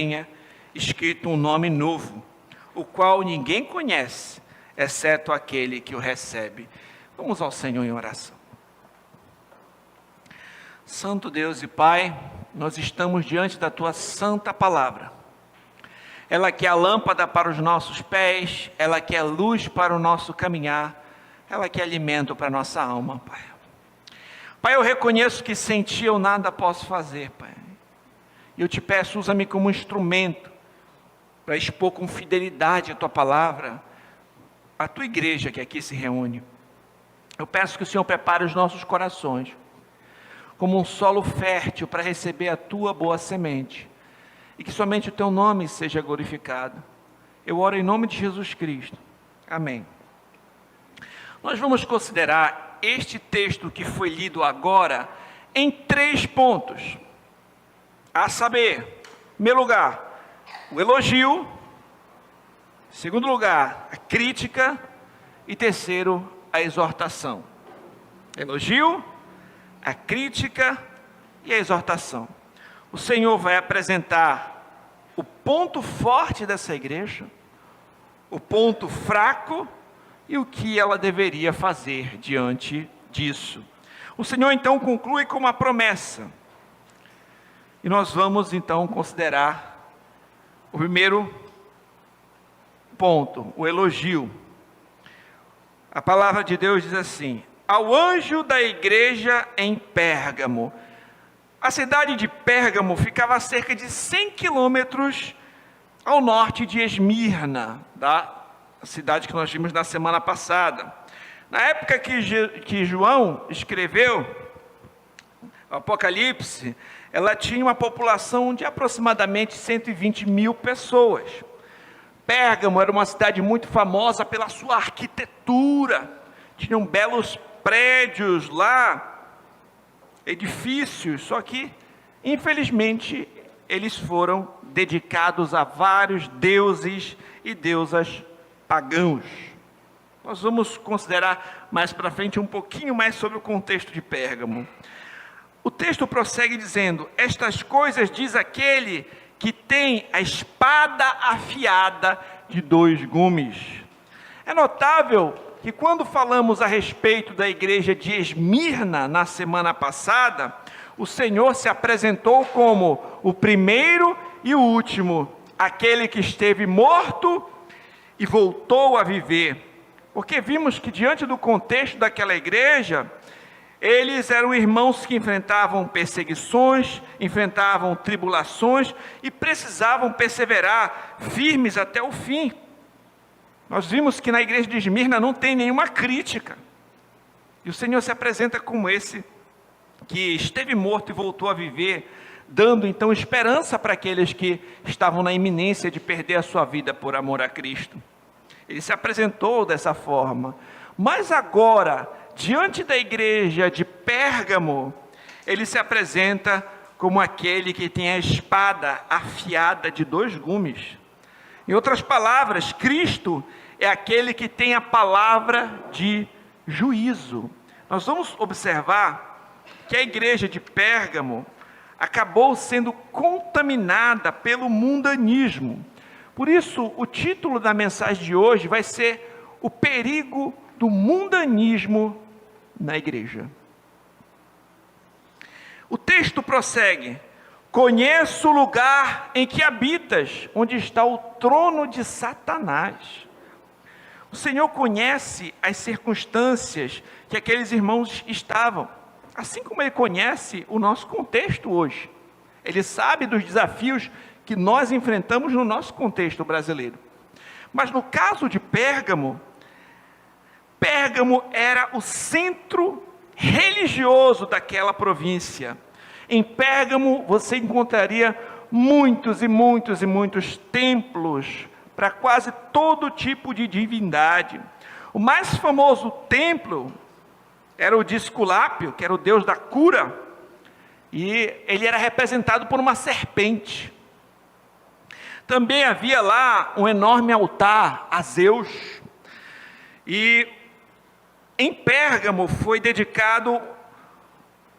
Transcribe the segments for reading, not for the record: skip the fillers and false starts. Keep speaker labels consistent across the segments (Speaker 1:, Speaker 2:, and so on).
Speaker 1: letrinha escrito um nome novo, o qual ninguém conhece, exceto aquele que o recebe. Vamos ao Senhor em oração. Santo Deus e Pai, nós estamos diante da Tua santa palavra. Ela que é a lâmpada para os nossos pés, ela que é luz para o nosso caminhar, ela que é alimento para a nossa alma, Pai. Pai, eu reconheço que sem Ti eu nada posso fazer, Pai. E eu te peço, usa-me como instrumento para expor com fidelidade a Tua palavra, a Tua igreja que aqui se reúne. Eu peço que o Senhor prepare os nossos corações como um solo fértil para receber a Tua boa semente, e que somente o Teu nome seja glorificado. Eu oro em nome de Jesus Cristo. Amém. Nós vamos considerar este texto que foi lido agora em 3 pontos. A saber, em primeiro lugar, o elogio. Em segundo lugar, a crítica. E terceiro, a exortação. Elogio, a crítica e a exortação. O Senhor vai apresentar o ponto forte dessa igreja, o ponto fraco e o que ela deveria fazer diante disso. O Senhor então conclui com uma promessa. E nós vamos então considerar o primeiro ponto, o elogio. A palavra de Deus diz assim: ao anjo da igreja em Pérgamo. A cidade de Pérgamo ficava a cerca de 100 quilômetros ao norte de Esmirna, da cidade que nós vimos na semana passada. Na época que João escreveu o Apocalipse, ela tinha uma população de aproximadamente 120 mil pessoas. Pérgamo era uma cidade muito famosa pela sua arquitetura. Tinham belos prédios lá, edifícios, só que, infelizmente, eles foram dedicados a vários deuses e deusas pagãos. Nós vamos considerar mais para frente um pouquinho mais sobre o contexto de Pérgamo. O texto prossegue dizendo: estas coisas diz aquele que tem a espada afiada de 2 gumes. É notável que quando falamos a respeito da igreja de Esmirna na semana passada, o Senhor se apresentou como o primeiro e o último, aquele que esteve morto e voltou a viver. Porque vimos que diante do contexto daquela igreja, eles eram irmãos que enfrentavam perseguições, enfrentavam tribulações e precisavam perseverar firmes até o fim. Nós vimos que na igreja de Esmirna não tem nenhuma crítica. E o Senhor se apresenta como esse que esteve morto e voltou a viver, dando então esperança para aqueles que estavam na iminência de perder a sua vida por amor a Cristo. Ele se apresentou dessa forma. Mas agora, diante da igreja de Pérgamo, ele se apresenta como aquele que tem a espada afiada de 2 gumes. Em outras palavras, Cristo é aquele que tem a palavra de juízo. Nós vamos observar que a igreja de Pérgamo acabou sendo contaminada pelo mundanismo. Por isso, o título da mensagem de hoje vai ser o perigo do mundanismo na igreja. O texto prossegue: conheço o lugar em que habitas, onde está o trono de Satanás. O Senhor conhece as circunstâncias que aqueles irmãos estavam, assim como Ele conhece o nosso contexto hoje. Ele sabe dos desafios que nós enfrentamos no nosso contexto brasileiro. Mas no caso de Pérgamo, Pérgamo era o centro religioso daquela província. Em Pérgamo você encontraria muitos templos para quase todo tipo de divindade. O mais famoso templo era o de Esculápio, que era o deus da cura, e ele era representado por uma serpente. Também havia lá um enorme altar a Zeus, e em Pérgamo foi dedicado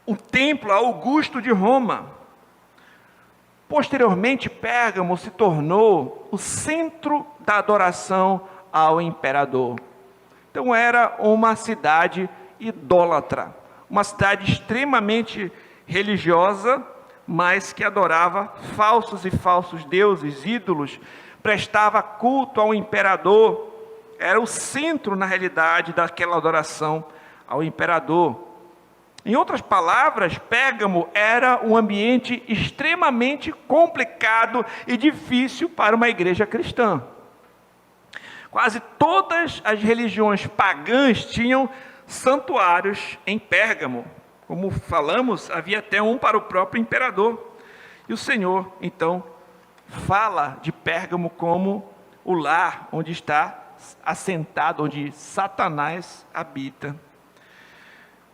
Speaker 1: o templo a Augusto de Roma. Posteriormente, Pérgamo se tornou o centro da adoração ao imperador. Então era uma cidade idólatra, uma cidade extremamente religiosa, mas que adorava falsos deuses, ídolos, prestava culto ao imperador, era o centro, na realidade, daquela adoração ao imperador. Em outras palavras, Pérgamo era um ambiente extremamente complicado e difícil para uma igreja cristã. Quase todas as religiões pagãs tinham santuários em Pérgamo. Como falamos, havia até um para o próprio imperador. E o Senhor, então, fala de Pérgamo como o lar onde está assentado, onde Satanás habita.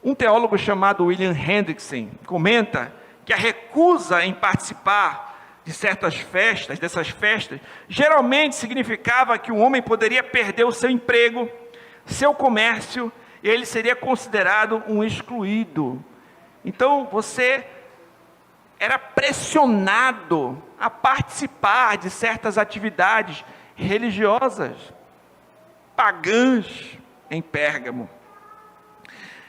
Speaker 1: Um teólogo chamado William Hendrickson comenta que a recusa em participar de certas festas, geralmente significava que o homem poderia perder o seu emprego, seu comércio, e ele seria considerado um excluído. Então você era pressionado a participar de certas atividades religiosas, pagãs em Pérgamo.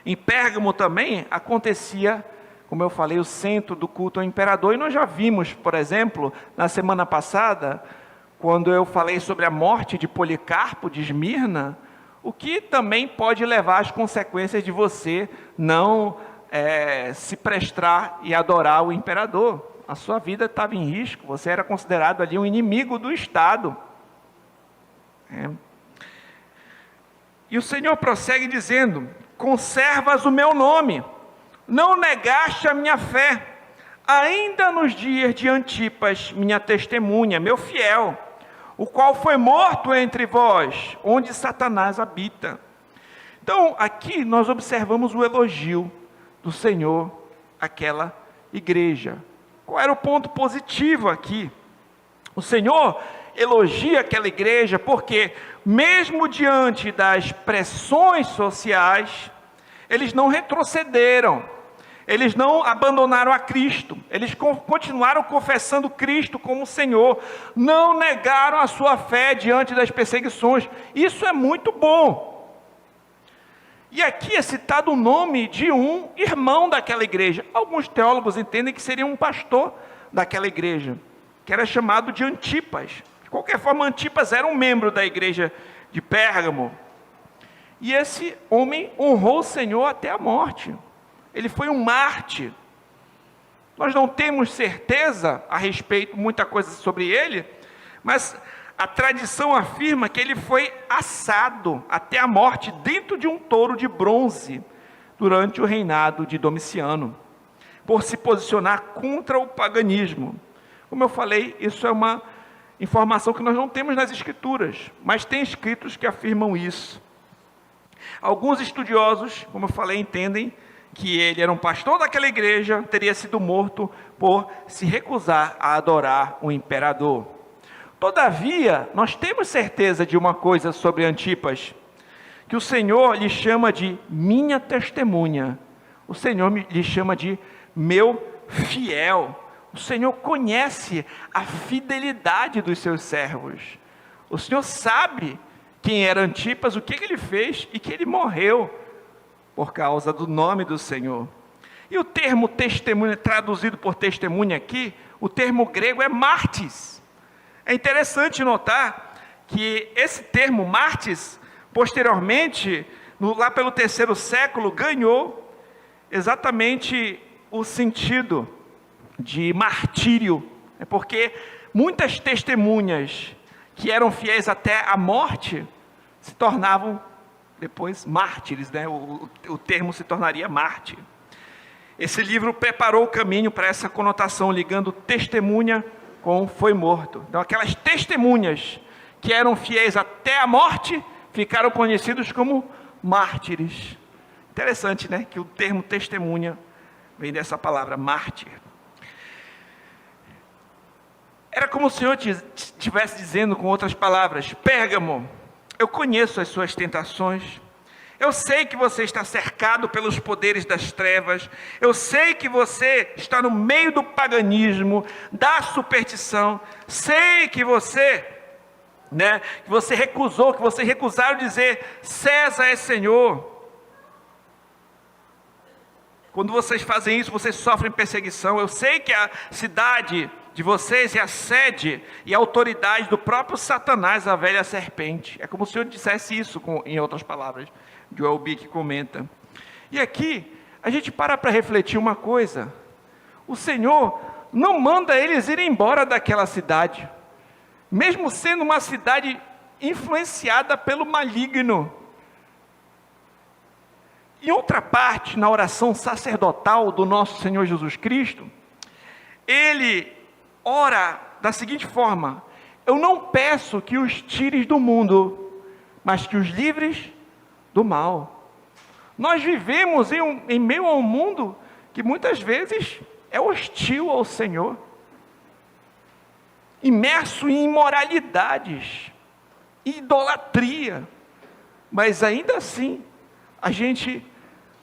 Speaker 1: Em Pérgamo também acontecia, como eu falei, o centro do culto ao imperador. E nós já vimos, por exemplo, na semana passada, quando eu falei sobre a morte de Policarpo de Esmirna, o que também pode levar às consequências de você não se prestar e adorar o imperador. A sua vida estava em risco, você era considerado ali um inimigo do Estado. E o Senhor prossegue dizendo: conservas o meu nome, não negaste a minha fé, ainda nos dias de Antipas, minha testemunha, meu fiel, o qual foi morto entre vós, onde Satanás habita. Então, aqui nós observamos o elogio do Senhor àquela igreja. Qual era o ponto positivo aqui? O Senhor elogia aquela igreja porque, mesmo diante das pressões sociais, eles não retrocederam, eles não abandonaram a Cristo, eles continuaram confessando Cristo como Senhor, não negaram a sua fé diante das perseguições. Isso é muito bom. E aqui é citado o nome de um irmão daquela igreja. Alguns teólogos entendem que seria um pastor daquela igreja, que era chamado de Antipas. De qualquer forma, Antipas era um membro da igreja de Pérgamo. E esse homem honrou o Senhor até a morte. Ele foi um mártir. Nós não temos certeza a respeito, muita coisa sobre ele, mas a tradição afirma que ele foi assado até a morte dentro de um touro de bronze durante o reinado de Domiciano, por se posicionar contra o paganismo. Como eu falei, isso é uma informação que nós não temos nas Escrituras, mas tem escritos que afirmam isso. Alguns estudiosos, como eu falei, entendem que ele era um pastor daquela igreja, teria sido morto por se recusar a adorar o imperador. Todavia, nós temos certeza de uma coisa sobre Antipas, que o Senhor lhe chama de minha testemunha, o Senhor lhe chama de meu fiel. O Senhor conhece a fidelidade dos seus servos. O Senhor sabe quem era Antipas, o que ele fez e que ele morreu por causa do nome do Senhor. E o termo testemunha, traduzido por testemunha aqui, o termo grego é mártis. É interessante notar que esse termo mártis, posteriormente, lá pelo 3º século, ganhou exatamente o sentido de martírio. É porque muitas testemunhas que eram fiéis até a morte se tornavam depois mártires, né? O termo se tornaria mártir. Esse livro preparou o caminho para essa conotação, ligando testemunha com foi morto. Então, aquelas testemunhas que eram fiéis até a morte ficaram conhecidos como mártires. Interessante, né? Que o termo testemunha vem dessa palavra, mártir. Era como o Senhor estivesse dizendo, com outras palavras: Pérgamo, eu conheço as suas tentações, Eu sei que você está cercado pelos poderes das trevas. Eu sei que você está no meio do paganismo, da superstição. Sei que você, que você recusou, que vocês recusaram dizer César é Senhor. Quando vocês fazem isso, vocês sofrem perseguição. Eu sei que a cidade de vocês é a sede e a autoridade do próprio Satanás, a velha serpente. É como se o Senhor dissesse isso, em outras palavras. Joel Bick comenta. E aqui, a gente para refletir uma coisa. O Senhor não manda eles irem embora daquela cidade, mesmo sendo uma cidade influenciada pelo maligno. Em outra parte, na oração sacerdotal do nosso Senhor Jesus Cristo, Ele ora da seguinte forma: eu não peço que os tires do mundo, mas que os livres do mal. Nós vivemos em meio a um mundo que muitas vezes é hostil ao Senhor, imerso em imoralidades, idolatria, mas ainda assim, a gente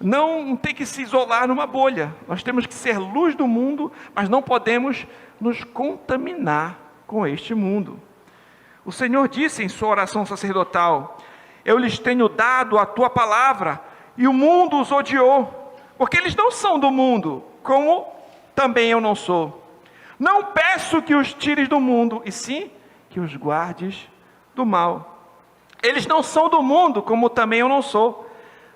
Speaker 1: não tem que se isolar numa bolha. Nós temos que ser luz do mundo, mas não podemos nos contaminar com este mundo. O Senhor disse em sua oração sacerdotal: eu lhes tenho dado a tua palavra, e o mundo os odiou, porque eles não são do mundo, como também eu não sou. Não peço que os tires do mundo, e sim que os guardes do mal. Eles não são do mundo, como também eu não sou.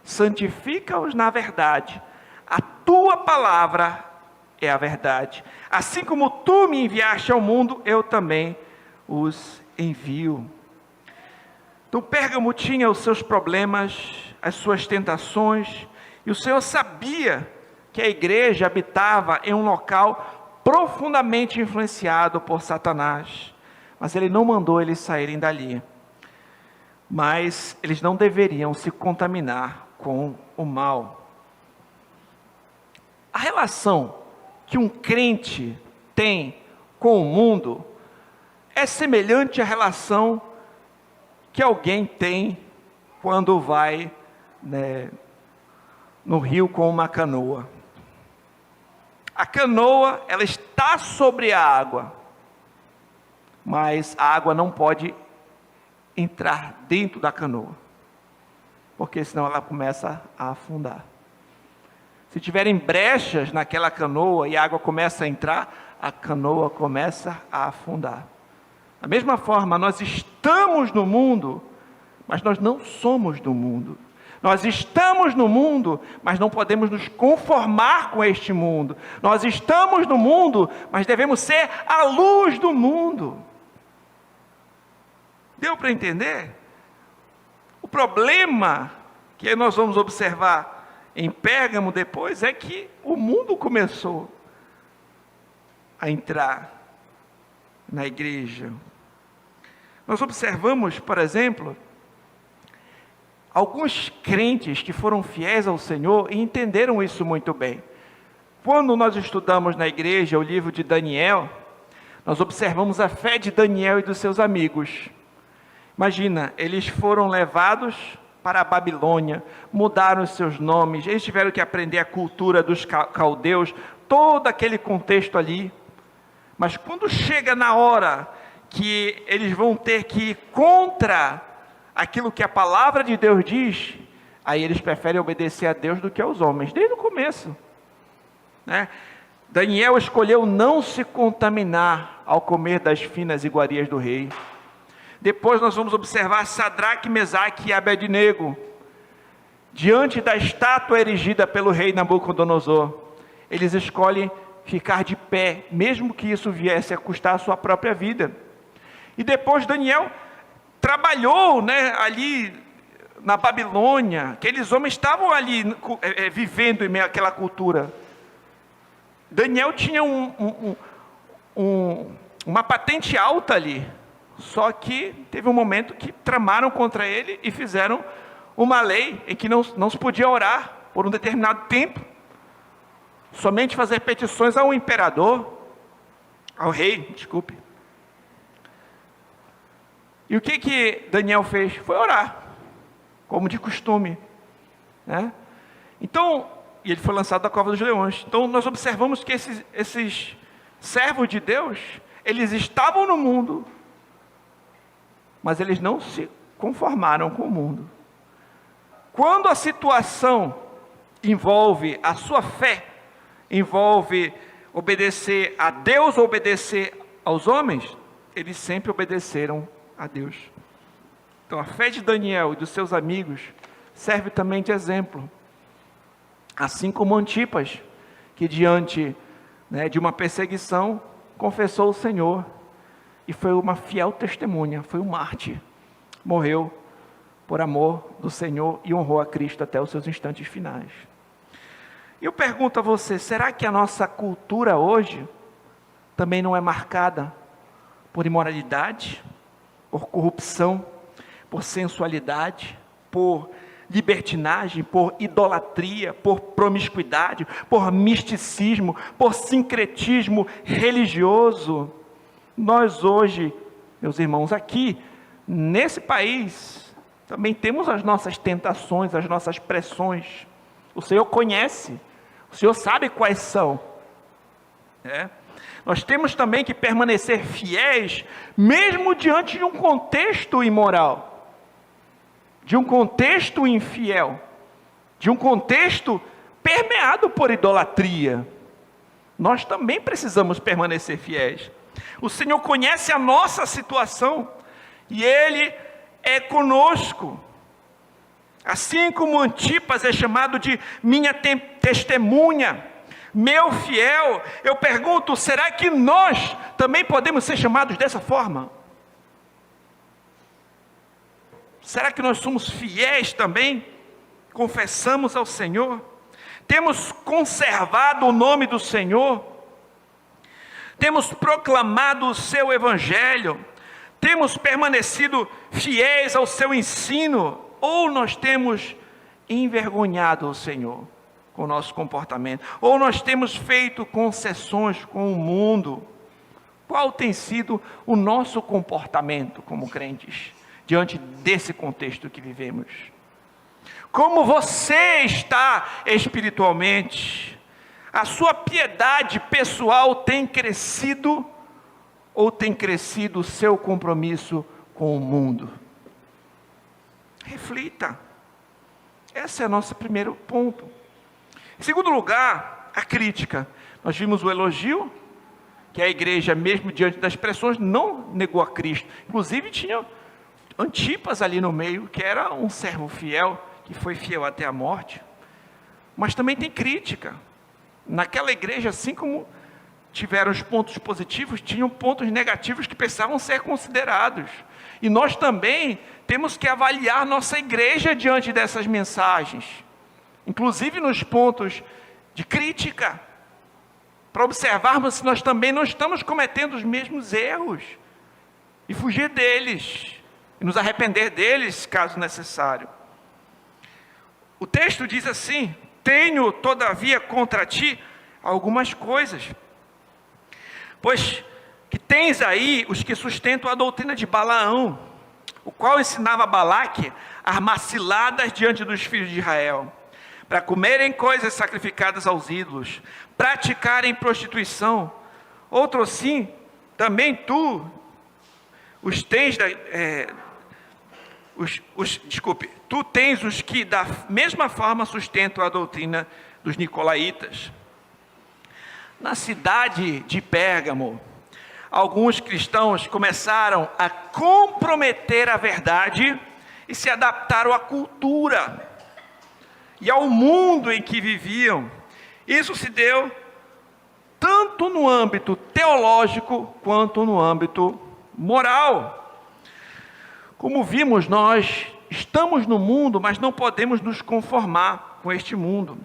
Speaker 1: Santifica-os na verdade. A tua palavra é a verdade. Assim como tu me enviaste ao mundo, eu também os envio. Então Pérgamo tinha os seus problemas, as suas tentações, e o Senhor sabia que a igreja habitava em um local profundamente influenciado por Satanás, mas Ele não mandou eles saírem dali. Mas eles não deveriam se contaminar com o mal. A relação que um crente tem com o mundo é semelhante à relação que alguém tem quando vai no rio com uma canoa. A canoa, ela está sobre a água, mas a água não pode entrar dentro da canoa, porque senão ela começa a afundar. Se tiverem brechas naquela canoa e a água começa a entrar, a canoa começa a afundar. Da mesma forma, nós estamos no mundo, mas nós não somos do mundo. Nós estamos no mundo, mas não podemos nos conformar com este mundo. Nós estamos no mundo, mas devemos ser a luz do mundo. Deu para entender? O problema que nós vamos observar em Pérgamo depois é que o mundo começou a entrar na igreja. Nós observamos, por exemplo, alguns crentes que foram fiéis ao Senhor e entenderam isso muito bem. Quando nós estudamos na igreja o livro de Daniel, nós observamos a fé de Daniel e dos seus amigos. Imagina, eles foram levados para a Babilônia, mudaram os seus nomes, eles tiveram que aprender a cultura dos caldeus, todo aquele contexto ali. Mas quando chega na hora que eles vão ter que ir contra aquilo que a palavra de Deus diz, aí eles preferem obedecer a Deus do que aos homens, desde o começo. Daniel escolheu não se contaminar ao comer das finas iguarias do rei. Depois nós vamos observar Sadraque, Mesaque e Abednego, diante da estátua erigida pelo rei Nabucodonosor. Eles escolhem ficar de pé, mesmo que isso viesse a custar a sua própria vida. E depois Daniel trabalhou ali na Babilônia, aqueles homens estavam ali vivendo em meio àquela cultura. Daniel tinha uma patente alta ali, só que teve um momento que tramaram contra ele e fizeram uma lei em que não se podia orar por um determinado tempo, somente fazer petições ao imperador, ao rei, desculpe. E o que Daniel fez? Foi orar, como de costume. né? Então, e ele foi lançado da cova dos leões. Então, nós observamos que esses servos de Deus, eles estavam no mundo, mas eles não se conformaram com o mundo. Quando a situação envolve a sua fé, envolve obedecer a Deus ou obedecer aos homens, eles sempre obedeceram a Deus. Então a fé de Daniel e dos seus amigos serve também de exemplo. Assim como Antipas, que diante, de uma perseguição, confessou o Senhor e foi uma fiel testemunha, foi um mártir. Morreu por amor do Senhor e honrou a Cristo até os seus instantes finais. Eu pergunto a você, será que a nossa cultura hoje também não é marcada por imoralidade, por corrupção, por sensualidade, por libertinagem, por idolatria, por promiscuidade, por misticismo, por sincretismo religioso? Nós hoje, meus irmãos, aqui, nesse país, também temos as nossas tentações, as nossas pressões. O Senhor conhece, o Senhor sabe quais são. Nós temos também que permanecer fiéis, mesmo diante de um contexto imoral, de um contexto infiel, de um contexto permeado por idolatria. Nós também precisamos permanecer fiéis. O Senhor conhece a nossa situação e Ele é conosco. Assim como Antipas é chamado de minha testemunha, meu fiel, eu pergunto, será que nós também podemos ser chamados dessa forma? Será que nós somos fiéis também? Confessamos ao Senhor? Temos conservado o nome do Senhor? Temos proclamado o seu Evangelho? Temos permanecido fiéis ao seu ensino? Ou nós temos envergonhado o Senhor com o nosso comportamento? Ou nós temos feito concessões com o mundo? Qual tem sido o nosso comportamento como crentes diante desse contexto que vivemos? Como você está espiritualmente? A sua piedade pessoal tem crescido ou tem crescido o seu compromisso com o mundo? Reflita. Esse é o nosso primeiro ponto. Em segundo lugar, a crítica. Nós vimos o elogio, que a igreja, mesmo diante das pressões, não negou a Cristo. Inclusive tinha Antipas ali no meio, que era um servo fiel, que foi fiel até a morte. Mas também tem crítica. Naquela igreja, assim como tiveram os pontos positivos, tinham pontos negativos que precisavam ser considerados. E nós também temos que avaliar nossa igreja diante dessas mensagens, inclusive nos pontos de crítica, para observarmos se nós também não estamos cometendo os mesmos erros, e fugir deles, e nos arrepender deles, caso necessário. O texto diz assim: tenho todavia contra ti algumas coisas, pois que tens aí os que sustentam a doutrina de Balaão, o qual ensinava Balaque a armar ciladas diante dos filhos de Israel, para comerem coisas sacrificadas aos ídolos, praticarem prostituição. Outro assim, também tu os tens, tu tens os que da mesma forma sustentam a doutrina dos nicolaítas. Na cidade de Pérgamo, alguns cristãos começaram a comprometer a verdade e se adaptaram à cultura e ao mundo em que viviam. Isso se deu tanto no âmbito teológico quanto no âmbito moral. Como vimos, nós estamos no mundo, mas não podemos nos conformar com este mundo.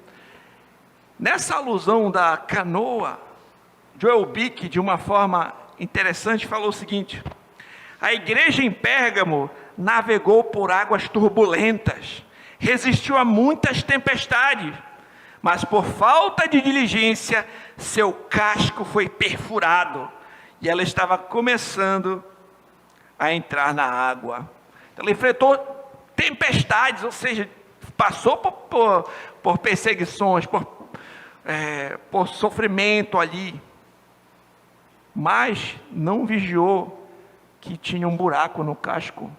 Speaker 1: Nessa alusão da canoa, Joel Bick, de uma forma interessante, falou o seguinte: a igreja em Pérgamo navegou por águas turbulentas, resistiu a muitas tempestades, mas por falta de diligência, seu casco foi perfurado, e ela estava começando a entrar na água. Ela enfrentou tempestades, ou seja, passou por perseguições, por sofrimento ali, mas não vigiou que tinha um buraco no casco,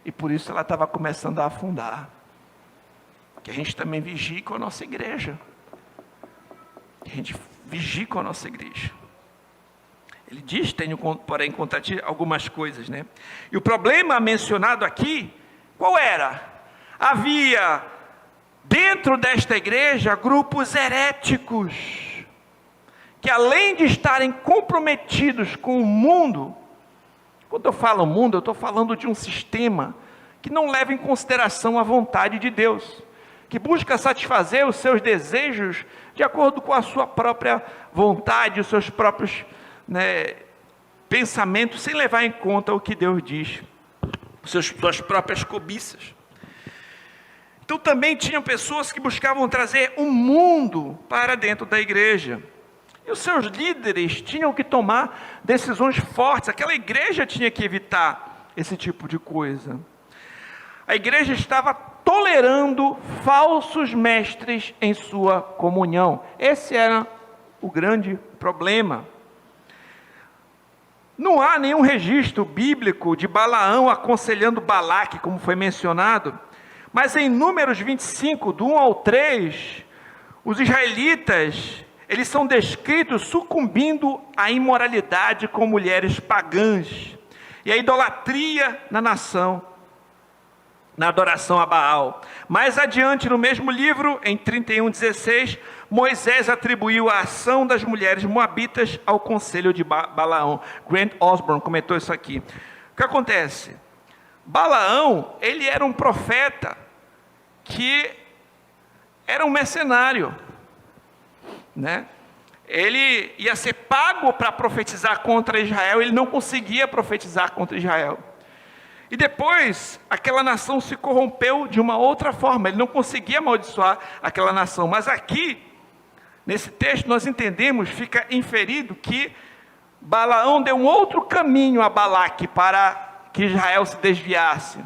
Speaker 1: e por isso ela estava começando a afundar. Que a gente também vigie com a nossa igreja. Que a gente vigie com a nossa igreja. Ele diz, tenho porém contra ti algumas coisas, né? E o problema mencionado aqui, qual era? Havia dentro desta igreja grupos heréticos, que além de estarem comprometidos com o mundo, quando eu falo mundo, eu estou falando de um sistema que não leva em consideração a vontade de Deus, que busca satisfazer os seus desejos de acordo com a sua própria vontade, os seus próprios pensamentos, sem levar em conta o que Deus diz, suas próprias cobiças. Então também tinham pessoas que buscavam trazer o mundo para dentro da igreja. E os seus líderes tinham que tomar decisões fortes. Aquela igreja tinha que evitar esse tipo de coisa. A igreja estava tolerando falsos mestres em sua comunhão. Esse era o grande problema. Não há nenhum registro bíblico de Balaão aconselhando Balaque, como foi mencionado, mas em Números 25, do 1 ao 3, os israelitas, eles são descritos sucumbindo à imoralidade com mulheres pagãs e à idolatria na nação, na adoração a Baal. Mais adiante no mesmo livro, em 31:16, Moisés atribuiu a ação das mulheres moabitas ao conselho de Balaão. Grant Osborne comentou isso aqui. O que acontece? Balaão, ele era um profeta que era um mercenário, né? Ele ia ser pago para profetizar contra Israel, ele não conseguia profetizar contra Israel. E depois, aquela nação se corrompeu de uma outra forma, ele não conseguia amaldiçoar aquela nação. Mas aqui, nesse texto, nós entendemos, fica inferido que Balaão deu um outro caminho a Balaque para que Israel se desviasse.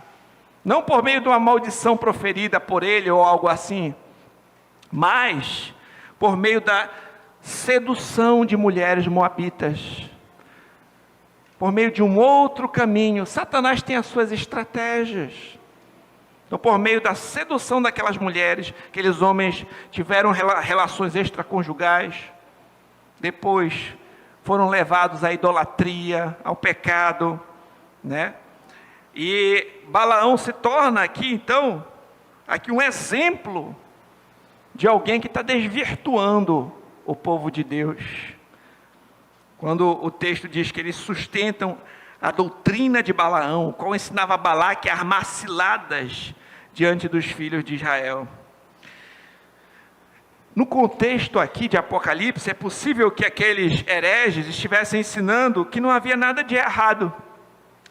Speaker 1: Não por meio de uma maldição proferida por ele ou algo assim, mas por meio da sedução de mulheres moabitas. Por meio de um outro caminho. Satanás tem as suas estratégias. Então, por meio da sedução daquelas mulheres, aqueles homens tiveram relações extraconjugais, depois foram levados à idolatria, ao pecado, né? E Balaão se torna aqui, então, aqui um exemplo de alguém que está desvirtuando o povo de Deus. Quando o texto diz que eles sustentam a doutrina de Balaão, qual ensinava Balaque a armar ciladas diante dos filhos de Israel. No contexto aqui de Apocalipse, é possível que aqueles hereges estivessem ensinando que não havia nada de errado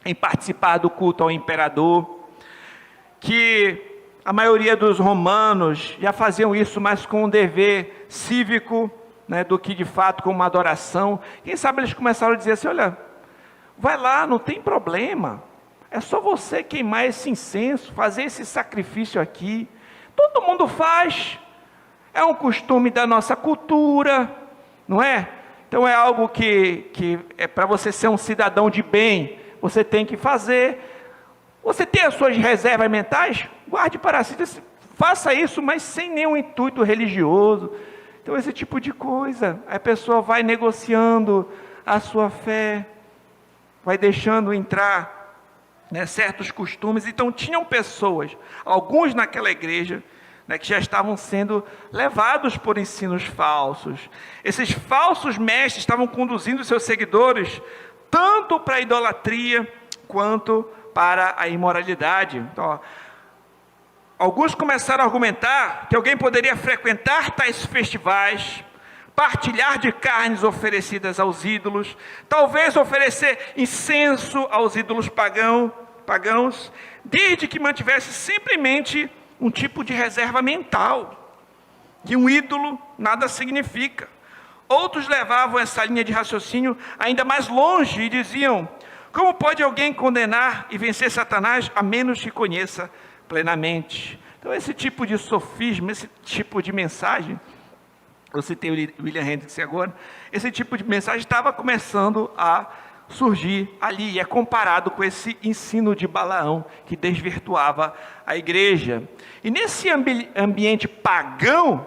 Speaker 1: em participar do culto ao imperador, que a maioria dos romanos já faziam isso mais com um dever cívico, né, do que de fato com uma adoração. Quem sabe eles começaram a dizer assim: olha, vai lá, não tem problema, é só você queimar esse incenso, fazer esse sacrifício aqui, todo mundo faz, é um costume da nossa cultura, não é? Então é algo que é para você ser um cidadão de bem, você tem que fazer. Você tem as suas reservas mentais? Guarde para si, faça isso, mas sem nenhum intuito religioso. Então esse tipo de coisa, a pessoa vai negociando a sua fé, vai deixando entrar, né, certos costumes. Então tinham pessoas, alguns naquela igreja, né, que já estavam sendo levados por ensinos falsos. Esses falsos mestres estavam conduzindo seus seguidores tanto para a idolatria quanto para a imoralidade. Então, alguns começaram a argumentar que alguém poderia frequentar tais festivais, partilhar de carnes oferecidas aos ídolos, talvez oferecer incenso aos ídolos pagãos, desde que mantivesse simplesmente um tipo de reserva mental, que um ídolo nada significa. Outros levavam essa linha de raciocínio ainda mais longe e diziam: como pode alguém condenar e vencer Satanás a menos que conheça plenamente? Então Então, esse tipo de sofisma, esse tipo de mensagem, eu citei o William Hendricks agora, esse tipo de mensagem estava começando a surgir ali, e é comparado com esse ensino de Balaão, que desvirtuava a igreja. E nesse ambiente pagão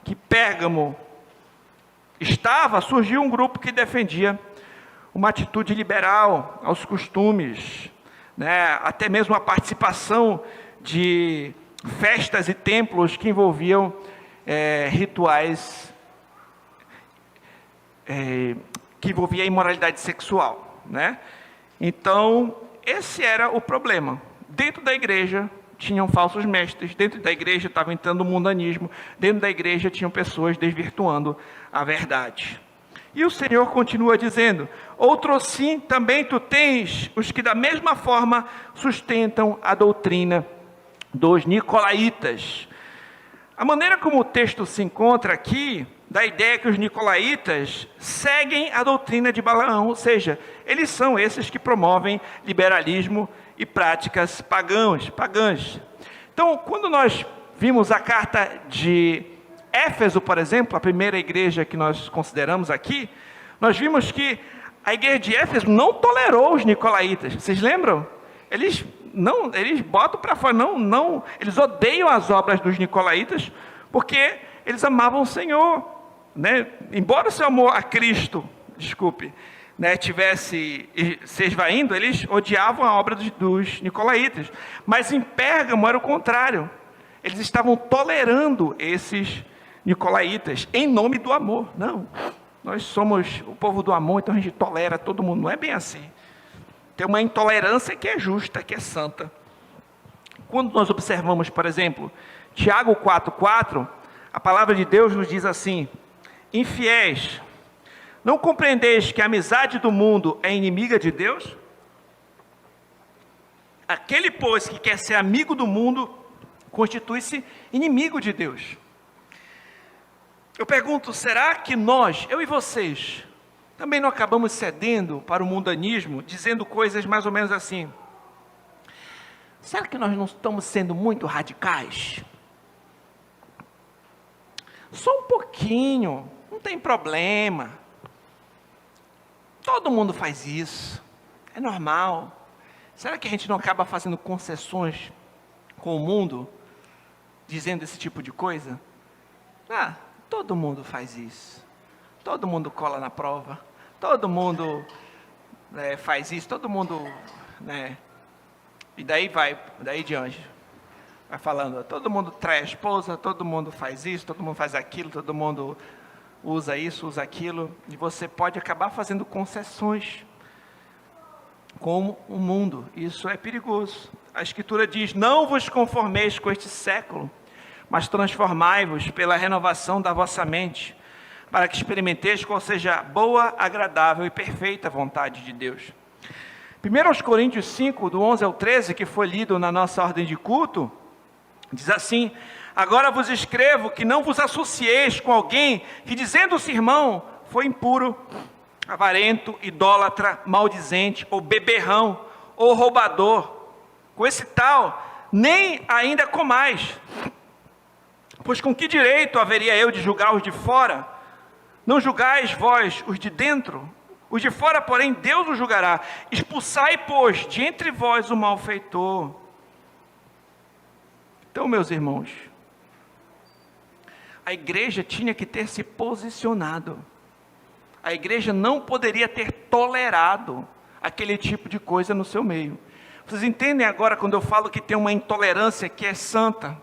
Speaker 1: que Pérgamo estava, surgiu um grupo que defendia uma atitude liberal aos costumes, né? Até mesmo a participação de festas e templos que envolviam rituais que envolvia imoralidade sexual, né? Então, esse era o problema. Dentro da igreja tinham falsos mestres, dentro da igreja estava entrando o mundanismo, dentro da igreja tinham pessoas desvirtuando a verdade. E o Senhor continua dizendo: outrossim também tu tens os que da mesma forma sustentam a doutrina dos nicolaítas. A maneira como o texto se encontra aqui, dá a ideia que os nicolaítas seguem a doutrina de Balaão, ou seja, eles são esses que promovem liberalismo e práticas pagãs. Então, quando nós vimos a carta de Éfeso, por exemplo, a primeira igreja que nós consideramos aqui, nós vimos que a igreja de Éfeso não tolerou os nicolaítas. Vocês lembram? Eles botam para fora, eles odeiam as obras dos nicolaítas, porque eles amavam o Senhor, né? Embora o seu amor a Cristo, tivesse se esvaindo, eles odiavam a obra dos nicolaítas. Mas em Pérgamo era o contrário. Eles estavam tolerando esses nicolaítas em nome do amor. Não, nós somos o povo do amor, então a gente tolera todo mundo. Não é bem assim. Tem uma intolerância que é justa, que é santa. Quando nós observamos, por exemplo, Tiago 4,4, a palavra de Deus nos diz assim: infiéis, não compreendeis que a amizade do mundo é inimiga de Deus? Aquele, pois, que quer ser amigo do mundo, constitui-se inimigo de Deus. Eu pergunto, será que nós, eu e vocês, também não acabamos cedendo para o mundanismo, dizendo coisas mais ou menos assim? Será que nós não estamos sendo muito radicais? Só um pouquinho, não tem problema. Todo mundo faz isso, é normal. Será que a gente não acaba fazendo concessões com o mundo, dizendo esse tipo de coisa? Todo mundo faz isso. Todo mundo cola na prova. Todo mundo faz isso. Todo mundo, e daí diante, vai falando. Todo mundo trai a esposa. Todo mundo faz isso. Todo mundo faz aquilo. Todo mundo usa isso, usa aquilo. E você pode acabar fazendo concessões com o mundo. Isso é perigoso. A Escritura diz: não vos conformeis com este século, mas transformai-vos pela renovação da vossa mente, para que experimenteis qual seja a boa, agradável e perfeita vontade de Deus. 1 Coríntios 5, do 11 ao 13, que foi lido na nossa ordem de culto, diz assim: agora vos escrevo que não vos associeis com alguém que, dizendo-se irmão, foi impuro, avarento, idólatra, maldizente, ou beberrão, ou roubador. Com esse tal, nem ainda comais. Pois com que direito haveria eu de julgar os de fora? Não julgais vós os de dentro? Os de fora, porém, Deus os julgará. Expulsai, pois, de entre vós o malfeitor. Então, meus irmãos, a igreja tinha que ter se posicionado. A igreja não poderia ter tolerado aquele tipo de coisa no seu meio. Vocês entendem agora quando eu falo que tem uma intolerância que é santa?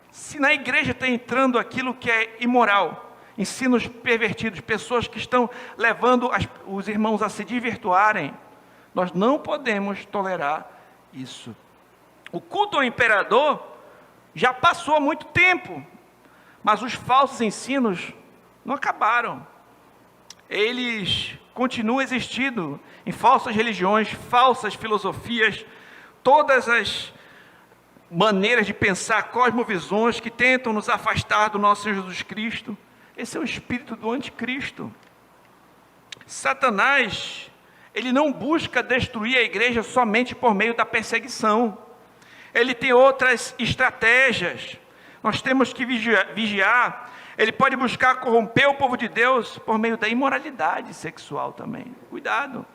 Speaker 1: Se na igreja está entrando aquilo que é imoral, ensinos pervertidos, pessoas que estão levando os irmãos a se desvirtuarem, nós não podemos tolerar isso. O culto ao imperador já passou há muito tempo, mas os falsos ensinos não acabaram. Eles continuam existindo em falsas religiões, falsas filosofias, todas as maneiras de pensar, cosmovisões que tentam nos afastar do nosso Senhor Jesus Cristo. Esse é o espírito do anticristo. Satanás, ele não busca destruir a igreja somente por meio da perseguição. ele tem outras estratégias. Nós temos que vigiar. Ele pode buscar corromper o povo de Deus por meio da imoralidade sexual também. Cuidado.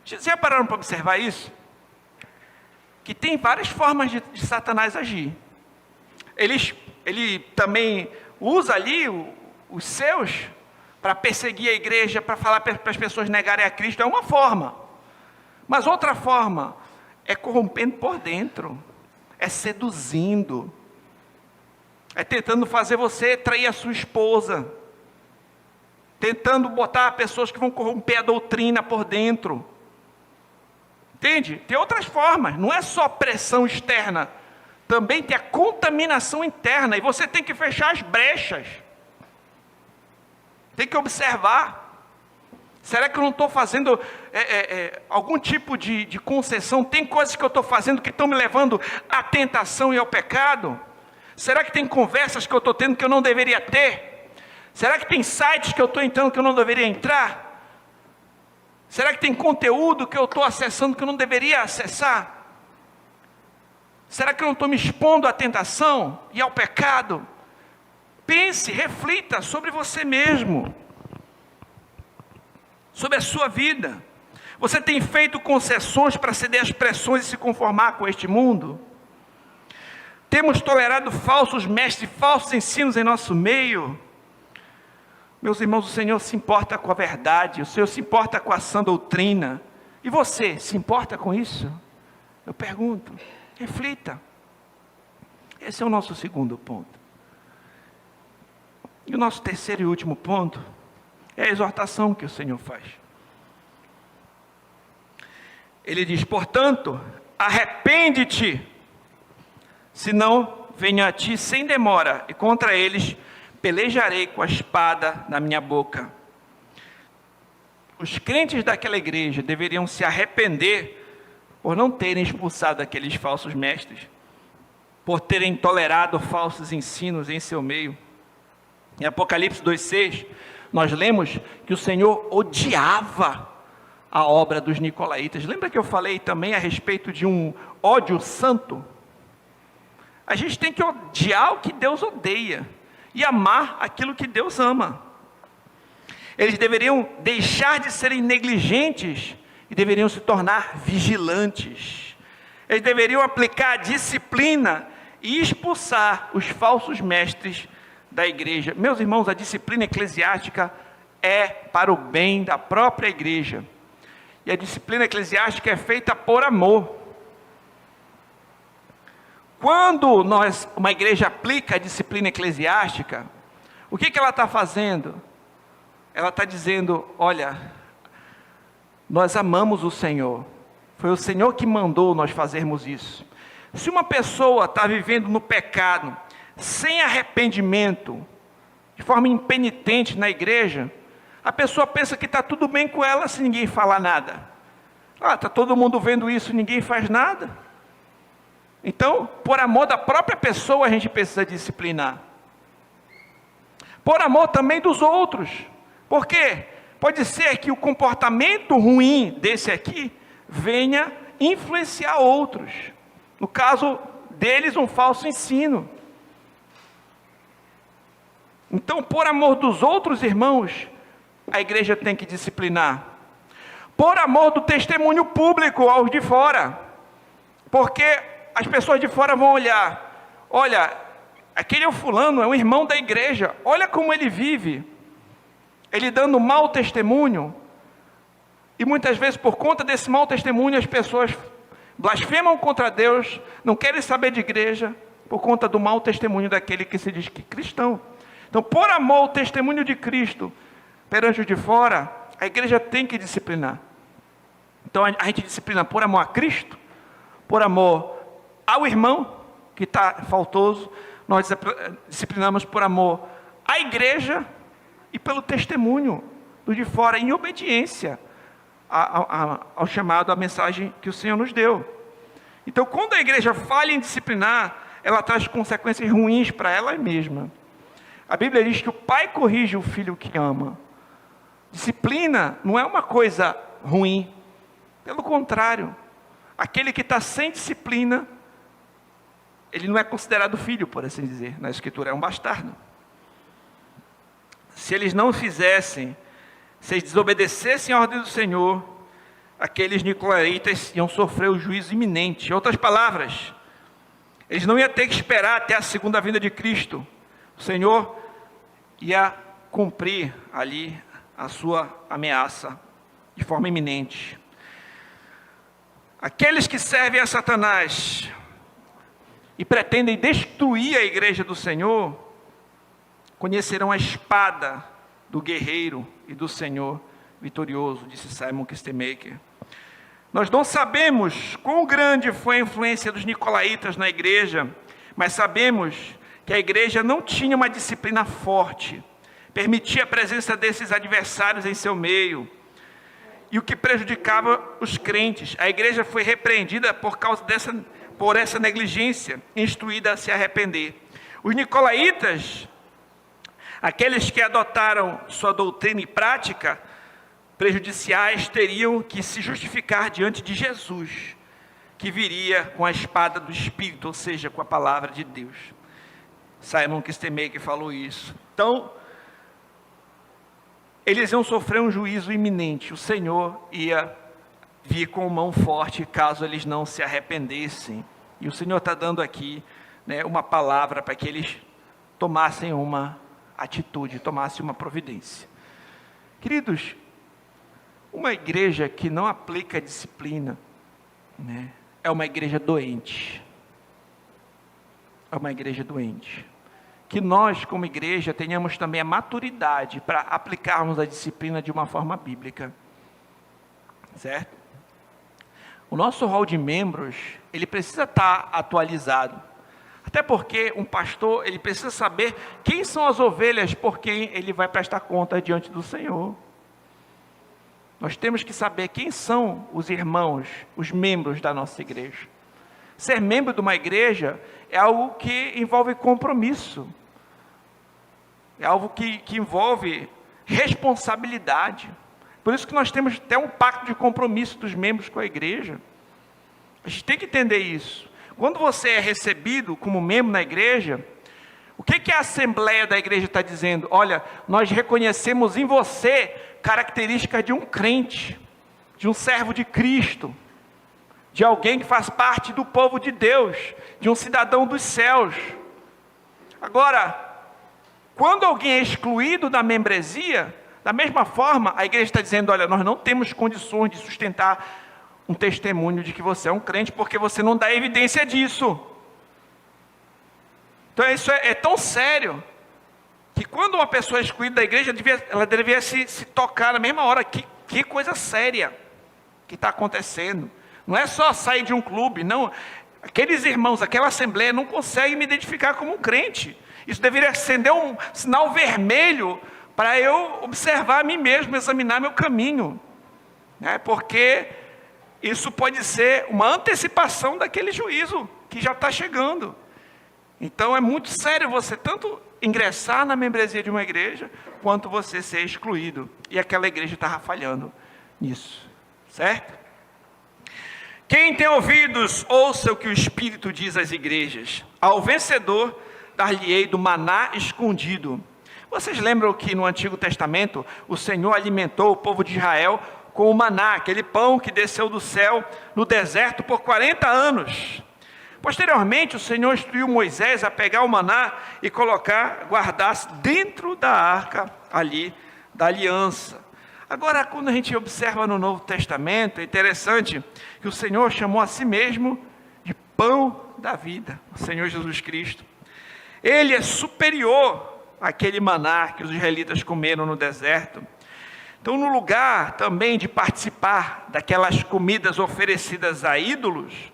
Speaker 1: Vocês já pararam para observar isso? Que tem várias formas de Satanás agir. Ele também usa ali os seus para perseguir a igreja, para falar para as pessoas negarem a Cristo. É uma forma. Mas outra forma é corrompendo por dentro. É seduzindo. É tentando fazer você trair a sua esposa. Tentando botar pessoas que vão corromper a doutrina por dentro. Entende? Tem outras formas. Não é só pressão externa. Também tem a contaminação interna. E você tem que fechar as brechas. Tem que observar. Será que eu não estou fazendo algum tipo de concessão? Tem coisas que eu estou fazendo que estão me levando à tentação e ao pecado? Será que tem conversas que eu estou tendo que eu não deveria ter? Será que tem sites que eu estou entrando que eu não deveria entrar? Será que tem conteúdo que eu estou acessando que eu não deveria acessar? Será que eu não estou me expondo à tentação e ao pecado? Pense, reflita sobre você mesmo. Sobre a sua vida. Você tem feito concessões para ceder às pressões e se conformar com este mundo? Temos tolerado falsos mestres, falsos ensinos em nosso meio? Meus irmãos, o Senhor se importa com a verdade, o Senhor se importa com a sã doutrina. E você, se importa com isso? Eu pergunto, reflita. Esse é o nosso segundo ponto. E o nosso terceiro e último ponto é a exortação que o Senhor faz. Ele diz, portanto, arrepende-te, senão venho a ti sem demora, e contra eles pelejarei com a espada na minha boca. Os crentes daquela igreja deveriam se arrepender por não terem expulsado aqueles falsos mestres, por terem tolerado falsos ensinos em seu meio. Em Apocalipse 2,6, nós lemos que o Senhor odiava a obra dos nicolaítas. Lembra que eu falei também a respeito de um ódio santo? A gente tem que odiar o que Deus odeia e amar aquilo que Deus ama. Eles deveriam deixar de serem negligentes e deveriam se tornar vigilantes. Eles deveriam aplicar a disciplina e expulsar os falsos mestres da igreja. Meus irmãos, a disciplina eclesiástica é para o bem da própria igreja. E a disciplina eclesiástica é feita por amor. Quando uma igreja aplica a disciplina eclesiástica, o que ela está fazendo? Ela está dizendo, olha, nós amamos o Senhor. Foi o Senhor que mandou nós fazermos isso. Se uma pessoa está vivendo no pecado, sem arrependimento, de forma impenitente na igreja, a pessoa pensa que está tudo bem com ela se ninguém falar nada. Está todo mundo vendo isso e ninguém faz nada. Então, por amor da própria pessoa, a gente precisa disciplinar. Por amor também dos outros. Por quê? Pode ser que o comportamento ruim desse aqui venha influenciar outros. No caso deles, um falso ensino. Então, por amor dos outros irmãos, a igreja tem que disciplinar. Por amor do testemunho público aos de fora. Porque as pessoas de fora vão olhar, olha, aquele é o fulano, é um irmão da igreja, olha como ele vive, ele dando mau testemunho, e muitas vezes por conta desse mau testemunho as pessoas blasfemam contra Deus, não querem saber de igreja, por conta do mau testemunho daquele que se diz que é cristão. Então, por amor ao testemunho de Cristo, perante os de fora, a igreja tem que disciplinar. Então a gente disciplina por amor a Cristo, por amor ao irmão que está faltoso, nós disciplinamos por amor à igreja e pelo testemunho do de fora, em obediência ao chamado, à mensagem que o Senhor nos deu. Então, quando a igreja falha em disciplinar, ela traz consequências ruins para ela mesma. A Bíblia diz que o pai corrige o filho que ama. Disciplina não é uma coisa ruim, pelo contrário. aquele que está sem disciplina, ele não é considerado filho, por assim dizer. Na Escritura é um bastardo. Se eles não fizessem, se eles desobedecessem a ordem do Senhor, aqueles nicolaítas iam sofrer o juízo iminente. Em outras palavras, eles não iam ter que esperar até a segunda vinda de Cristo. O Senhor ia cumprir ali a sua ameaça de forma iminente. Aqueles que servem a Satanás e pretendem destruir a igreja do Senhor, conhecerão a espada do guerreiro e do Senhor vitorioso, disse Simon Kistemaker. Nós não sabemos quão grande foi a influência dos nicolaítas na igreja, mas sabemos que a igreja não tinha uma disciplina forte, permitia a presença desses adversários em seu meio, e o que prejudicava os crentes. A igreja foi repreendida por essa negligência, instruída a se arrepender. Os nicolaítas, aqueles que adotaram sua doutrina e prática prejudiciais, teriam que se justificar diante de Jesus, que viria com a espada do Espírito, ou seja, com a palavra de Deus. Simon Kistemaker falou isso. Então, eles iam sofrer um juízo iminente. O Senhor ia vir com mão forte caso eles não se arrependessem. E o Senhor está dando aqui, né, uma palavra para que eles tomassem uma atitude, tomassem uma providência. Queridos, uma igreja que não aplica a disciplina, né, é uma igreja doente. É uma igreja doente. Que nós, como igreja, tenhamos também a maturidade para aplicarmos a disciplina de uma forma bíblica. Certo? O nosso rol de membros, ele precisa estar atualizado. Até porque um pastor, ele precisa saber quem são as ovelhas por quem ele vai prestar conta diante do Senhor. Nós temos que saber quem são os irmãos, os membros da nossa igreja. Ser membro de uma igreja é algo que envolve compromisso. É algo que envolve responsabilidade. Por isso que nós temos até um pacto de compromisso dos membros com a igreja. A gente tem que entender isso. Quando você é recebido como membro na igreja, o que a Assembleia da igreja está dizendo? Olha, nós reconhecemos em você características de um crente, de um servo de Cristo, de alguém que faz parte do povo de Deus, de um cidadão dos céus. Agora, quando alguém é excluído da membresia, da mesma forma, a igreja está dizendo, olha, nós não temos condições de sustentar um testemunho de que você é um crente, porque você não dá evidência disso. Então isso é tão sério, que quando uma pessoa é excluída da igreja, ela deveria se tocar na mesma hora. Que coisa séria que está acontecendo. Não é só sair de um clube, não. Aqueles irmãos, aquela assembleia não conseguem me identificar como um crente. Isso deveria acender um sinal vermelho para eu observar a mim mesmo, examinar meu caminho, né? Porque isso pode ser uma antecipação daquele juízo que já está chegando. Então é muito sério você tanto ingressar na membresia de uma igreja, quanto você ser excluído. E aquela igreja estava falhando nisso, certo? Quem tem ouvidos, ouça o que o Espírito diz às igrejas. Ao vencedor, dar-lhe-ei do maná escondido. Vocês lembram que no Antigo Testamento, o Senhor alimentou o povo de Israel com o maná, aquele pão que desceu do céu no deserto por 40 anos. Posteriormente, o Senhor instruiu Moisés a pegar o maná e guardar-se dentro da arca ali da aliança. Agora, quando a gente observa no Novo Testamento, é interessante que o Senhor chamou a si mesmo de pão da vida, o Senhor Jesus Cristo. Ele é superior àquele maná que os israelitas comeram no deserto. Então, no lugar também de participar daquelas comidas oferecidas a ídolos,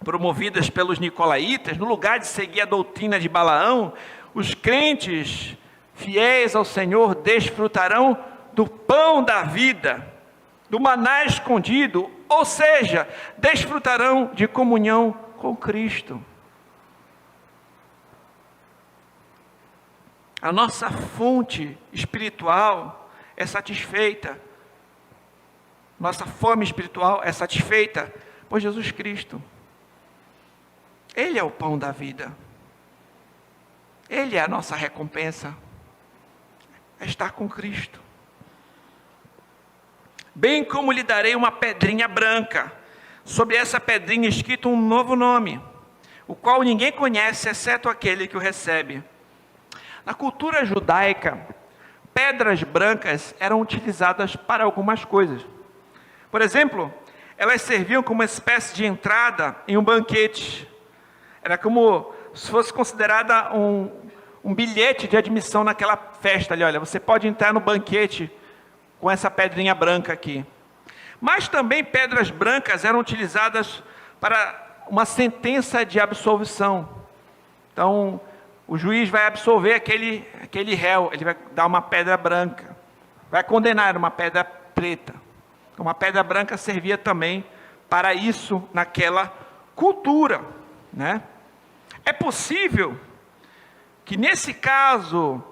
Speaker 1: promovidas pelos nicolaítas, no lugar de seguir a doutrina de Balaão, os crentes fiéis ao Senhor desfrutarão do pão da vida, do maná escondido, ou seja, desfrutarão de comunhão com Cristo. A nossa fonte espiritual é satisfeita, nossa fome espiritual é satisfeita, por Jesus Cristo. Ele é o pão da vida. Ele é a nossa recompensa. É estar com Cristo. Bem como lhe darei uma pedrinha branca, sobre essa pedrinha escrito um novo nome, o qual ninguém conhece, exceto aquele que o recebe. Na cultura judaica, pedras brancas eram utilizadas para algumas coisas. Por exemplo, elas serviam como uma espécie de entrada em um banquete. Era como se fosse considerada um bilhete de admissão naquela festa ali. Olha, você pode entrar no banquete com essa pedrinha branca aqui. Mas também pedras brancas eram utilizadas para uma sentença de absolvição. Então, o juiz vai absolver aquele réu, ele vai dar uma pedra branca. Vai condenar uma pedra preta. Uma pedra branca servia também para isso naquela cultura, né? É possível que nesse caso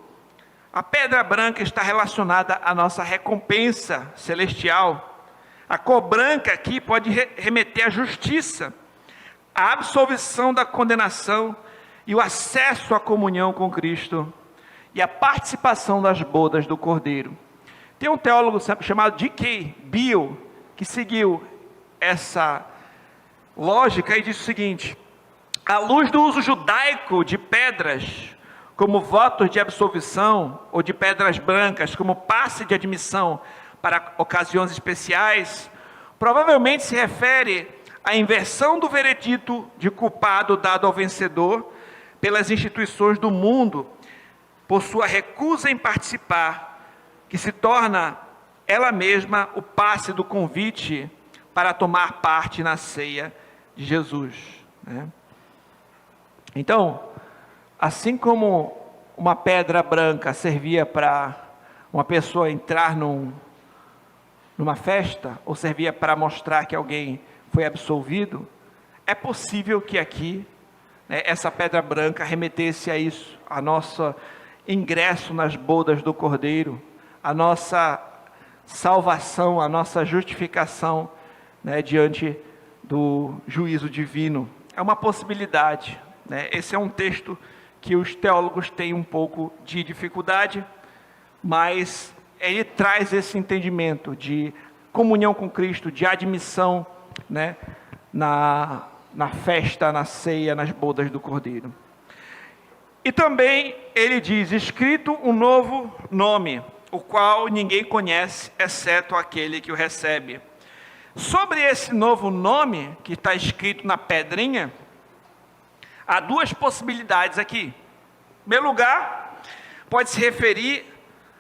Speaker 1: a pedra branca está relacionada à nossa recompensa celestial. A cor branca aqui pode remeter à justiça, à absolvição da condenação e o acesso à comunhão com Cristo e a participação das bodas do Cordeiro. Tem um teólogo chamado D.K. Beale que seguiu essa lógica e disse o seguinte: à luz do uso judaico de pedras como votos de absolvição, ou de pedras brancas como passe de admissão para ocasiões especiais, provavelmente se refere à inversão do veredito de culpado dado ao vencedor pelas instituições do mundo, por sua recusa em participar, que se torna ela mesma o passe do convite para tomar parte na ceia de Jesus, né? Então, assim como uma pedra branca servia para uma pessoa entrar numa festa, ou servia para mostrar que alguém foi absolvido, é possível que aqui, né, essa pedra branca remetesse a isso, a nosso ingresso nas bodas do Cordeiro, a nossa salvação, a nossa justificação, né, diante do juízo divino. É uma possibilidade, né? Esse é um texto que os teólogos têm um pouco de dificuldade, mas ele traz esse entendimento de comunhão com Cristo, de admissão, né, na festa, na ceia, nas bodas do Cordeiro. E também ele diz: escrito um novo nome, o qual ninguém conhece, exceto aquele que o recebe. Sobre esse novo nome, que está escrito na pedrinha, há duas possibilidades aqui. Em primeiro lugar, pode se referir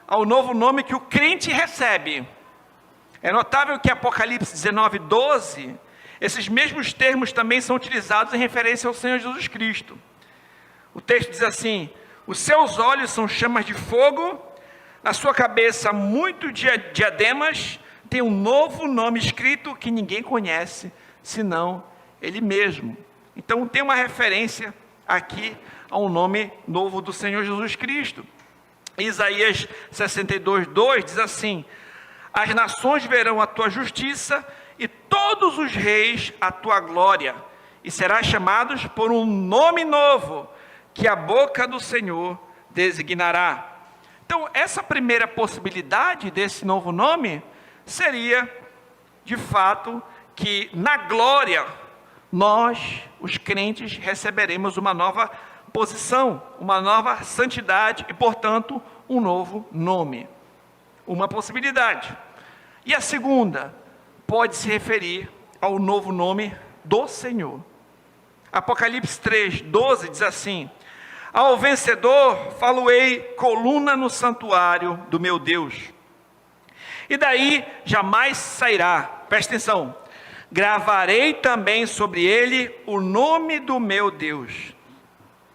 Speaker 1: ao novo nome que o crente recebe. É notável que Apocalipse 19:12, esses mesmos termos também são utilizados em referência ao Senhor Jesus Cristo. O texto diz assim: os seus olhos são chamas de fogo, na sua cabeça muito diademas, tem um novo nome escrito que ninguém conhece, senão Ele mesmo. Então tem uma referência aqui a um nome novo do Senhor Jesus Cristo. Isaías 62:2 diz assim: as nações verão a tua justiça e todos os reis a tua glória, e serás chamados por um nome novo, que a boca do Senhor designará. Então, essa primeira possibilidade desse novo nome seria, de fato, que na glória nós, os crentes, receberemos uma nova posição, uma nova santidade e, portanto, um novo nome. Uma possibilidade. E a segunda pode se referir ao novo nome do Senhor. Apocalipse 3:12 diz assim: ao vencedor falo-ei coluna no santuário do meu Deus, e daí jamais sairá. Presta atenção: gravarei também sobre ele o nome do meu Deus,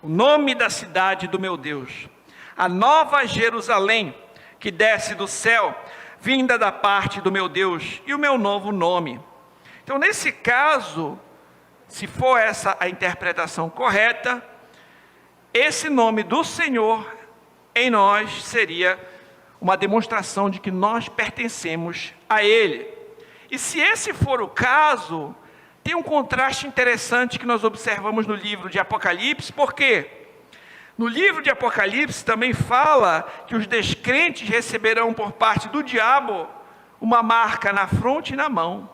Speaker 1: o nome da cidade do meu Deus, a nova Jerusalém, que desce do céu, vinda da parte do meu Deus, e o meu novo nome. Então, nesse caso, se for essa a interpretação correta, esse nome do Senhor em nós seria uma demonstração de que nós pertencemos a Ele. E se esse for o caso, tem um contraste interessante que nós observamos no livro de Apocalipse, porque no livro de Apocalipse também fala que os descrentes receberão por parte do diabo uma marca na fronte e na mão,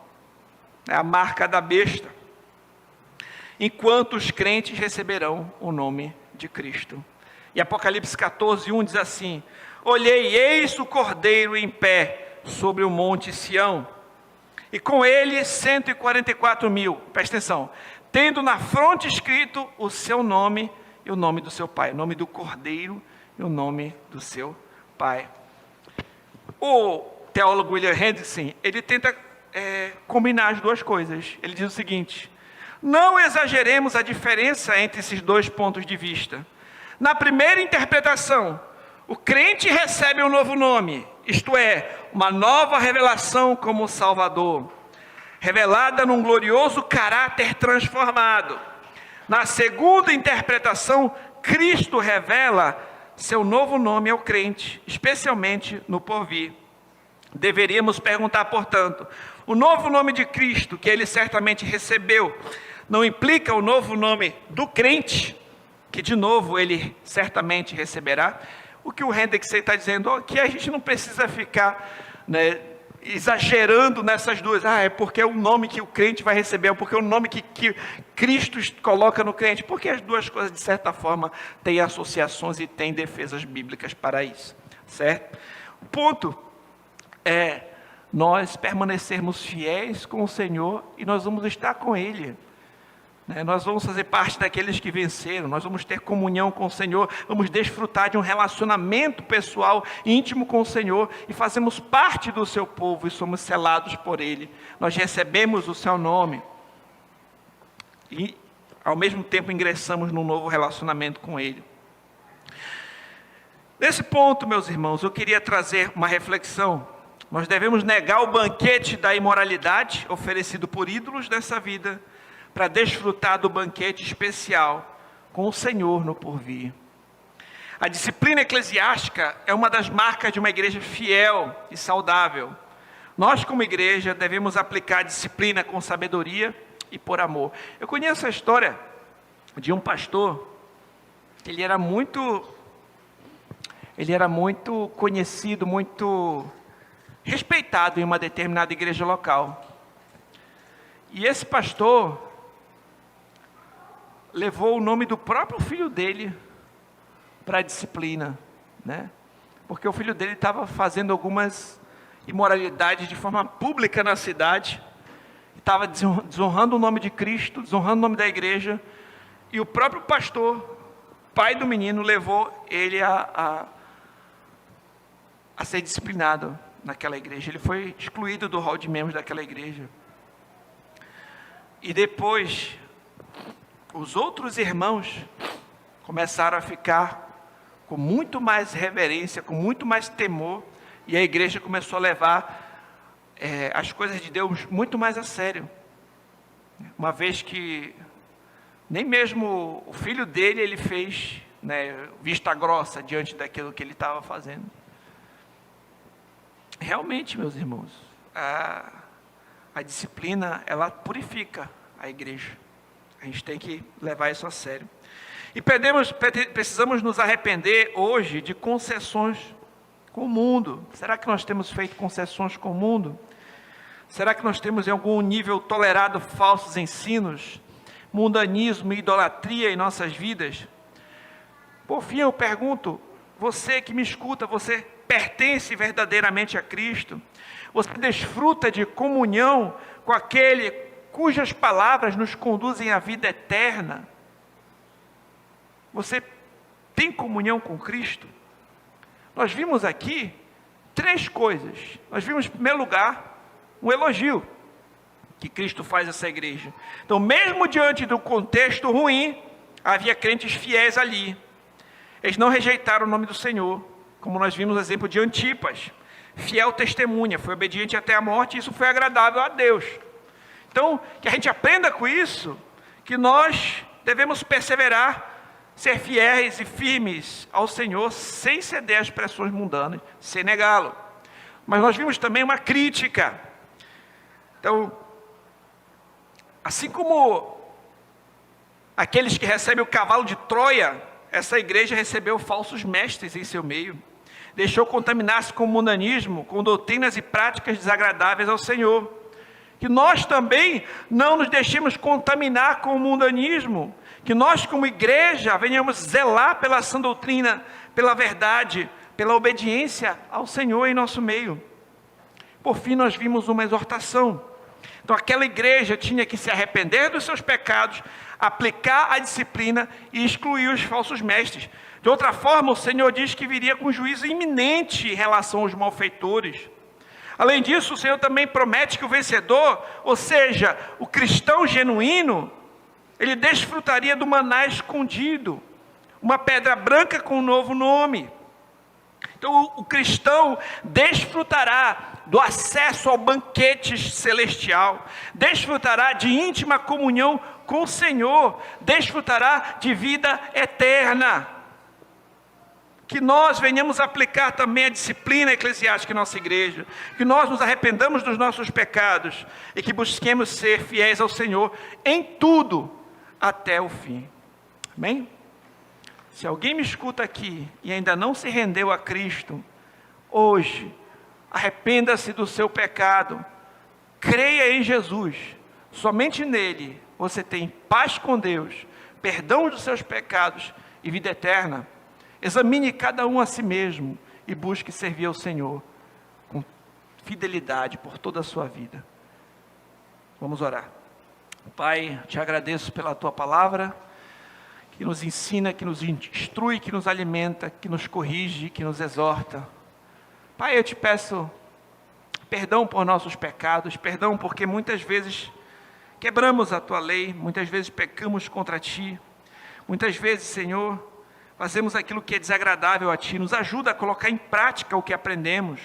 Speaker 1: a marca da besta, enquanto os crentes receberão o nome de Cristo. E Apocalipse 14:1 diz assim: olhei, eis o Cordeiro em pé sobre o monte Sião, e com ele 144.000, presta atenção, tendo na fronte escrito o seu nome e o nome do seu pai, o nome do Cordeiro e o nome do seu pai. O teólogo William Hendrickson, ele tenta combinar as duas coisas. Ele diz o seguinte: não exageremos a diferença entre esses dois pontos de vista. Na primeira interpretação, o crente recebe um novo nome, isto é, uma nova revelação como Salvador, revelada num glorioso caráter transformado. Na segunda interpretação, Cristo revela seu novo nome ao crente, especialmente no porvir. Deveríamos perguntar, portanto, o novo nome de Cristo, que ele certamente recebeu, não implica o novo nome do crente, que de novo ele certamente receberá? O que o Hendrickson está dizendo, que a gente não precisa ficar exagerando nessas duas. É porque é o nome que o crente vai receber, é porque é o nome que Cristo coloca no crente, porque as duas coisas, de certa forma, têm associações e têm defesas bíblicas para isso, certo? O ponto é nós permanecermos fiéis com o Senhor e nós vamos estar com Ele. Nós vamos fazer parte daqueles que venceram, nós vamos ter comunhão com o Senhor, vamos desfrutar de um relacionamento pessoal íntimo com o Senhor e fazemos parte do seu povo e somos selados por Ele. Nós recebemos o seu nome e ao mesmo tempo ingressamos num novo relacionamento com Ele. Nesse ponto, meus irmãos, eu queria trazer uma reflexão. Nós devemos negar o banquete da imoralidade oferecido por ídolos dessa vida, para desfrutar do banquete especial com o Senhor no porvir. A disciplina eclesiástica é uma das marcas de uma igreja fiel e saudável. Nós, como igreja, devemos aplicar a disciplina com sabedoria e por amor. Eu conheço a história de um pastor, ele era muito conhecido, muito respeitado em uma determinada igreja local. E esse pastor levou o nome do próprio filho dele para a disciplina, porque o filho dele estava fazendo algumas imoralidades de forma pública na cidade, estava desonrando o nome de Cristo, desonrando o nome da igreja, e o próprio pastor, pai do menino, levou ele a ser disciplinado naquela igreja. Ele foi excluído do hall de membros daquela igreja. E depois os outros irmãos começaram a ficar com muito mais reverência, com muito mais temor, e a igreja começou a levar as coisas de Deus muito mais a sério. Uma vez que nem mesmo o filho dele, ele fez vista grossa diante daquilo que ele estava fazendo. Realmente, meus irmãos, a disciplina, ela purifica a igreja. A gente tem que levar isso a sério. E precisamos nos arrepender hoje de concessões com o mundo. Será que nós temos feito concessões com o mundo? Será que nós temos em algum nível tolerado falsos ensinos, mundanismo e idolatria em nossas vidas? Por fim, eu pergunto, você que me escuta, você pertence verdadeiramente a Cristo? Você desfruta de comunhão com aquele cujas palavras nos conduzem à vida eterna? Você tem comunhão com Cristo? Nós vimos aqui 3 coisas. Nós vimos, em primeiro lugar, um elogio que Cristo faz a essa igreja. Então, mesmo diante do contexto ruim, havia crentes fiéis ali. Eles não rejeitaram o nome do Senhor, como nós vimos o exemplo de Antipas, fiel testemunha, foi obediente até a morte, e isso foi agradável a Deus. Então, que a gente aprenda com isso, que nós devemos perseverar, ser fiéis e firmes ao Senhor, sem ceder às pressões mundanas, sem negá-lo. Mas nós vimos também uma crítica. Então, Assim como aqueles que recebem o cavalo de Troia, essa igreja recebeu falsos mestres em seu meio. Deixou contaminar-se com o mundanismo, com doutrinas e práticas desagradáveis ao Senhor. Que nós também não nos deixemos contaminar com o mundanismo. Que nós, como igreja, venhamos zelar pela sã doutrina, pela verdade, pela obediência ao Senhor em nosso meio. Por fim, nós vimos uma exortação. Então, aquela igreja tinha que se arrepender dos seus pecados, aplicar a disciplina e excluir os falsos mestres. De outra forma, o Senhor diz que viria com juízo iminente em relação aos malfeitores. Além disso, o Senhor também promete que o vencedor, ou seja, o cristão genuíno, ele desfrutaria do maná escondido, uma pedra branca com um novo nome. Então, o cristão desfrutará do acesso ao banquete celestial, desfrutará de íntima comunhão com o Senhor, desfrutará de vida eterna. Que nós venhamos aplicar também a disciplina eclesiástica em nossa igreja, que nós nos arrependamos dos nossos pecados e que busquemos ser fiéis ao Senhor em tudo até o fim. Amém? Se alguém me escuta aqui e ainda não se rendeu a Cristo, hoje, arrependa-se do seu pecado, creia em Jesus, somente nele você tem paz com Deus, perdão dos seus pecados e vida eterna. Examine cada um a si mesmo e busque servir ao Senhor com fidelidade por toda a sua vida. Vamos orar. Pai, te agradeço pela tua palavra, que nos ensina, que nos instrui, que nos alimenta, que nos corrige, que nos exorta. Pai, eu te peço perdão por nossos pecados, perdão porque muitas vezes quebramos a tua lei, muitas vezes pecamos contra ti, muitas vezes, Senhor, fazemos aquilo que é desagradável a ti. Nos ajuda a colocar em prática o que aprendemos,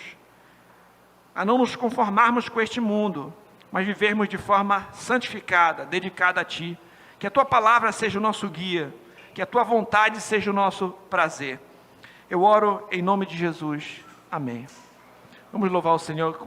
Speaker 1: a não nos conformarmos com este mundo, mas vivermos de forma santificada, dedicada a ti. Que a tua palavra seja o nosso guia, que a tua vontade seja o nosso prazer. Eu oro em nome de Jesus. Amém. Vamos louvar o Senhor.